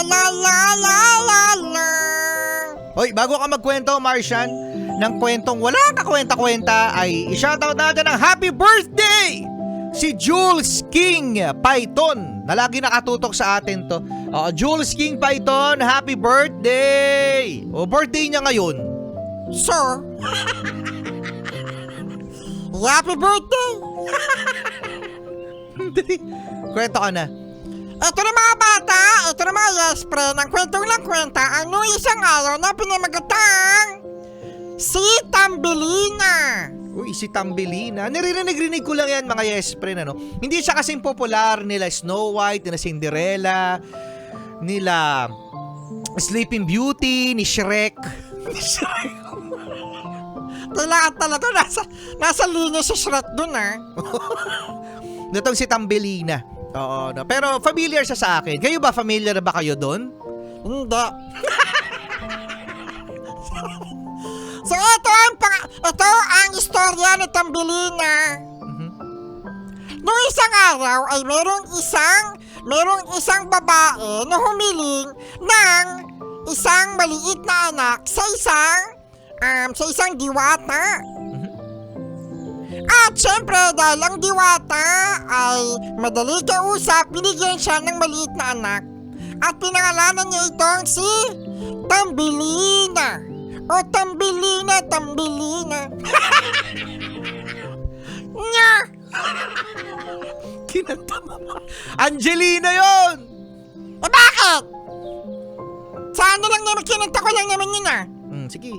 la la la la la la. Hoy, bago ka magkwento, Martian, ng kwentong wala kakwenta-kwenta, ay i-shoutout natin ang happy birthday! Si Jules King Python, na lagi nakatutok sa atin to. Jules King Python, happy birthday! Birthday niya ngayon. So, happy birthday! Kwento ka na. Ito na mga bata, ito na mga yes friend, ang kwentong lang kwenta, ang nung isang araw na pinamagatang si Tambelina. Uy, si Tambelina. Narinig ko lang yan mga yes friend, ano. Hindi siya kasing popular nila Snow White, nila Cinderella, nila Sleeping Beauty, ni Shrek. Kailangan talaga nasa linya si Shrek dun Natong si Tambelina. Oo, no. Pero familiar siya sa akin. Kayo ba, familiar na ba kayo doon? Hindi. So ito ang istorya ni Tambelina. Noong isang araw ay merong isang babae na humiling ng isang maliit na anak sa isang diwata. At syempre dahil ang diwata ay madali kausap, binigyan siya ng maliit na anak. At pinangalanan niya itong si Tambelina. O Tambelina. Nya! Kinanta mo. Angelina yon. Bakit? Saan lang naman, kinanta ko lang naman yun Sige.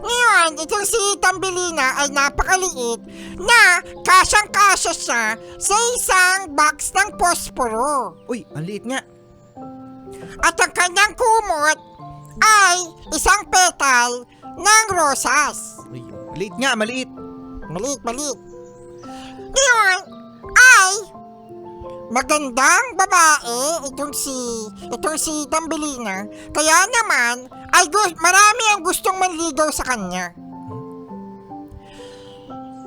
Ngayon, itong si Tambelina ay napakaliit na kasyang-kasya siya sa isang box ng posporo. Uy, ang liit nga. At ang kanyang kumot ay isang petal ng rosas. Uy, liit nga, maliit. Maliit. Ngayon ay magandang babae itong si Tambelina. Kaya naman ay marami ang gustong manligaw sa kanya.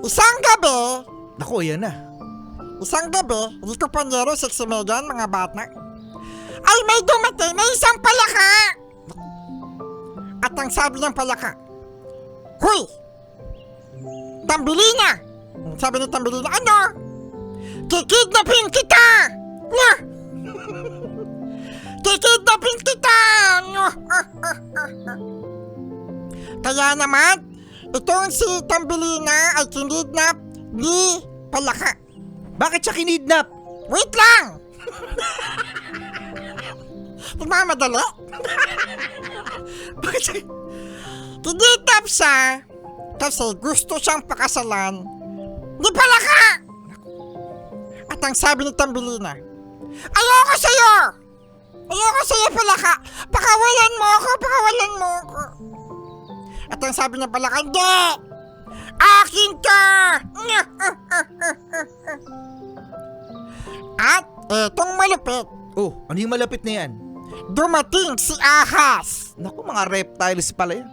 Isang gabi, Naku, yan na. Rico Panyero, Sexy Megan, mga bata, ay may dumating na isang palaka. At ang sabi ng palaka, "Hoy, Tambelina!" Sabi ni Tambelina, "Ano? Kikidnapin kita! Kikidnapin kita!" Kaya naman, itong si Tambelina ay kinidnap ni palaka. Bakit siya kinidnap? Wait lang! Nagmamadali? Bakit siya? Kinidnap siya kasi gusto siyang pakasalan ni palaka! At ang sabi ni Tambelina, Ayoko sa'yo, palaka! Pakawalan mo ako! At ang sabi ng palaka, "Hindi! Akin ka!" At etong malupit, Ano yung malapit na yan? dumating si Ahas. Naku, mga reptiles pala yan.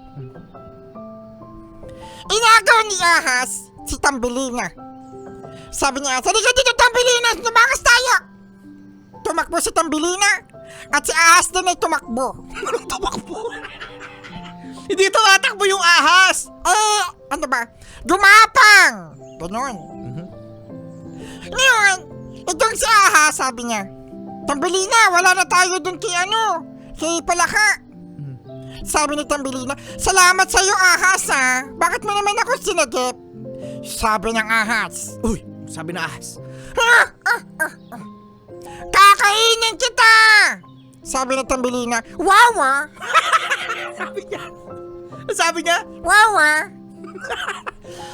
Inagaw ni Ahas si Tambelina. Sabi niya, "Halika dito, Tambelina! Lumakas tayo!" Tumakbo si Tambelina at si Ahas din ay tumakbo. Anong tumakbo? Hindi tumatakbo yung ahas! Ano ba? Gumapang! Ganon. Ngayon, itong si Ahas, sabi niya, "Tambelina, wala na tayo dun kay palaka." Sabi ni Tambelina, "Salamat sa'yo, Ahas Bakit mo naman ako sinagip?" Sabi ng Ahas, Uy, sabi na ahas. "Kakainin kita!" Sabi ni Tambelina, "Wawa!" Sabi niya? "Wawa!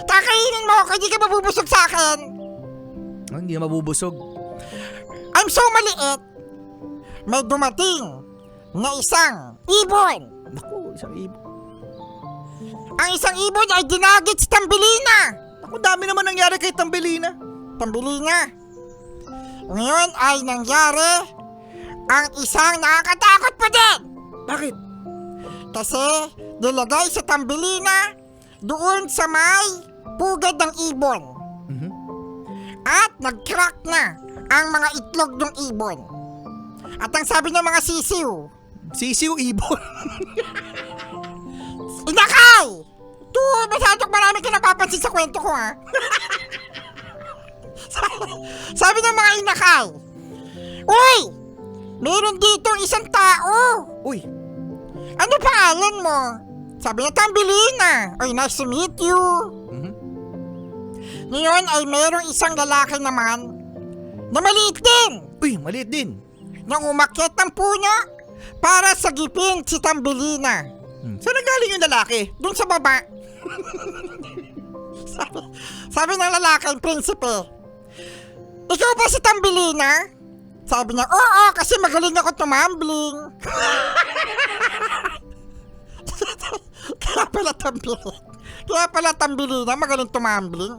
Kakainin mo ako, hindi ka mabubusog sa akin." Hindi na mabubusog. I'm so maliit. May dumating na isang ibon. Naku, isang ibon. Ang isang ibon ay dinagit si Tambelina. Naku, dami naman nangyari kay Tambelina. Ngayon ay nangyari ang isang nakakatakot pa din. Bakit? Kasi nilagay sa Tambelina doon sa may pugad ng ibon. At nag-crack na ang mga itlog ng ibon. At ang sabi ng mga sisiw, Sisiw ibon. inakay! Ito, masyadong marami ka napapansin sa kwento ko, ha? Sabi ng mga inakay, uy! Meron dito isang tao! Uy, Ano pangalan mo? Sabi niya, Tambelina. Oy, nice to meet you. Mhm. Ngayon ay merong isang lalaki naman na maliit din uy, maliit din. na umakyat ng puno para sagipin si Tambelina. Saan nanggaling yung lalaki? Doon sa baba. sabi ng lalaki, ang prinsipe, ikaw ba si Tambelina? Sabi niya, oo, kasi magaling ako tumambling. Kaya pala Tambelina, magaling tumambling.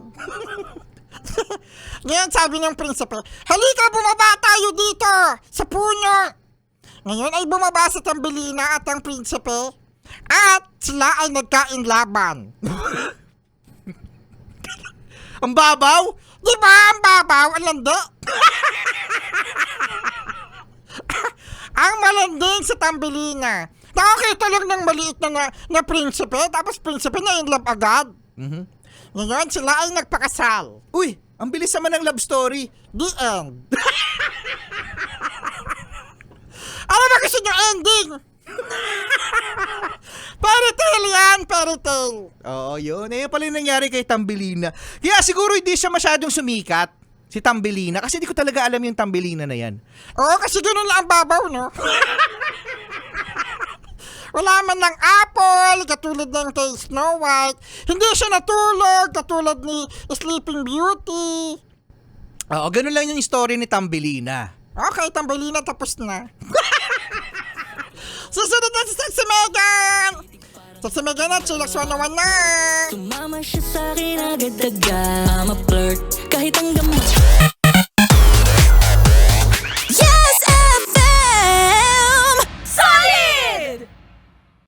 Ngayon sabi ng prinsipe, halika bumaba tayo dito sa puno. Ngayon ay bumaba si Tambelina at ang prinsipe at sila ay nagkainlaban. Ang babaw? Di ba ang babaw, ang landi? Ang malanding sa Tambelina. Nakakita lang ng maliit na prinsipe, tapos prinsipe na in love agad. Mhm. Ngayon sila ay nagpakasal. Uy, ang bilis naman ng love story. The end. Ano ba gusto nyo ending? Fairy tale yan, fairy tale. Oo, yun. Eh, pala yung nangyari kay Tambelina. Kaya siguro hindi siya masyadong sumikat, si Tambelina. Kasi di ko talaga alam yung Tambelina na yan. Oo, kasi ganun lang ang babaw, no? Wala man ng apple, katulad ng kay Snow White. Hindi siya natulog, katulad ni Sleeping Beauty. Oo, ganun lang yung story ni Tambelina. Okay, Tambelina, tapos na. Susunod na si Sexy Megan! Sexy Megan na, Chillax 101 na! Tumama siya sa'kin agad-agad I'm a flirt kahit ang damot